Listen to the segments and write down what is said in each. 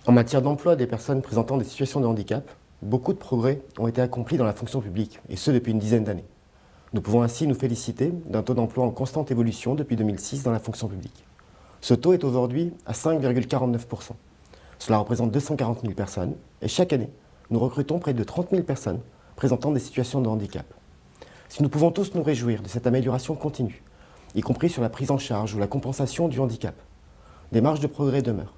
En matière d'emploi des personnes présentant des situations de handicap, beaucoup de progrès ont été accomplis dans la fonction publique, et ce depuis une dizaine d'années. Nous pouvons ainsi nous féliciter d'un taux d'emploi en constante évolution depuis 2006 dans la fonction publique. Ce taux est aujourd'hui à 5,49%. Cela représente 240 000 personnes, et chaque année, nous recrutons près de 30 000 personnes présentant des situations de handicap. Si nous pouvons tous nous réjouir de cette amélioration continue, y compris sur la prise en charge ou la compensation du handicap, des marges de progrès demeurent.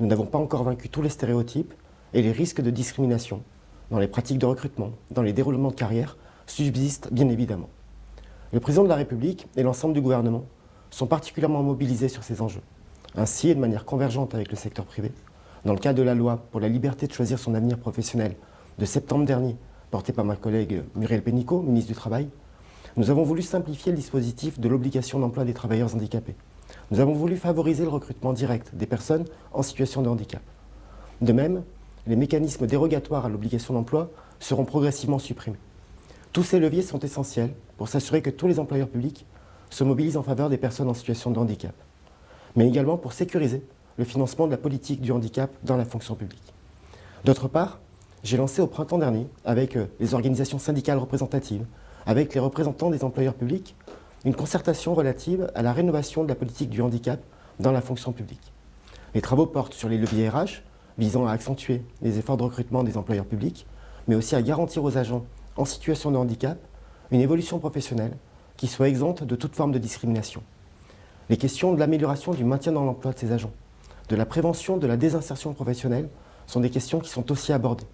Nous n'avons pas encore vaincu tous les stéréotypes et les risques de discrimination dans les pratiques de recrutement, dans les déroulements de carrière, subsistent bien évidemment. Le président de la République et l'ensemble du gouvernement sont particulièrement mobilisés sur ces enjeux. Ainsi, et de manière convergente avec le secteur privé, dans le cadre de la loi pour la liberté de choisir son avenir professionnel de septembre dernier, portée par ma collègue Muriel Pénicaud, ministre du Travail, nous avons voulu simplifier le dispositif de l'obligation d'emploi des travailleurs handicapés. Nous avons voulu favoriser le recrutement direct des personnes en situation de handicap. De même, les mécanismes dérogatoires à l'obligation d'emploi seront progressivement supprimés. Tous ces leviers sont essentiels pour s'assurer que tous les employeurs publics se mobilisent en faveur des personnes en situation de handicap, mais également pour sécuriser le financement de la politique du handicap dans la fonction publique. D'autre part, j'ai lancé au printemps dernier, avec les organisations syndicales représentatives, avec les représentants des employeurs publics, une concertation relative à la rénovation de la politique du handicap dans la fonction publique. Les travaux portent sur les leviers RH, visant à accentuer les efforts de recrutement des employeurs publics, mais aussi à garantir aux agents en situation de handicap une évolution professionnelle qui soit exempte de toute forme de discrimination. Les questions de l'amélioration du maintien dans l'emploi de ces agents, de la prévention de la désinsertion professionnelle sont des questions qui sont aussi abordées.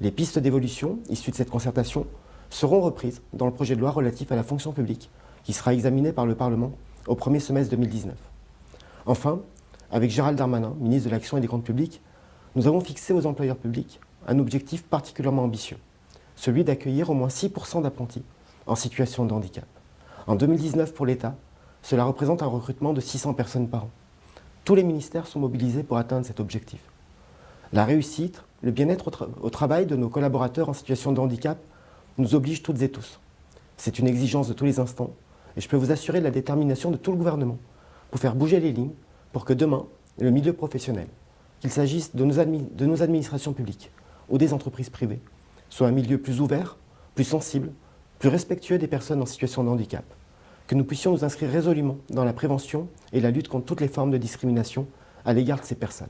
Les pistes d'évolution issues de cette concertation seront reprises dans le projet de loi relatif à la fonction publique qui sera examiné par le Parlement au premier semestre 2019. Enfin, avec Gérald Darmanin, ministre de l'Action et des Comptes publics, nous avons fixé aux employeurs publics un objectif particulièrement ambitieux, celui d'accueillir au moins 6% d'apprentis en situation de handicap. En 2019, pour l'État, cela représente un recrutement de 600 personnes par an. Tous les ministères sont mobilisés pour atteindre cet objectif. La réussite, le bien-être au travail de nos collaborateurs en situation de handicap nous oblige toutes et tous. C'est une exigence de tous les instants, et je peux vous assurer de la détermination de tout le gouvernement pour faire bouger les lignes, pour que demain, le milieu professionnel, qu'il s'agisse de nos administrations publiques ou des entreprises privées, soit un milieu plus ouvert, plus sensible, plus respectueux des personnes en situation de handicap, que nous puissions nous inscrire résolument dans la prévention et la lutte contre toutes les formes de discrimination à l'égard de ces personnes.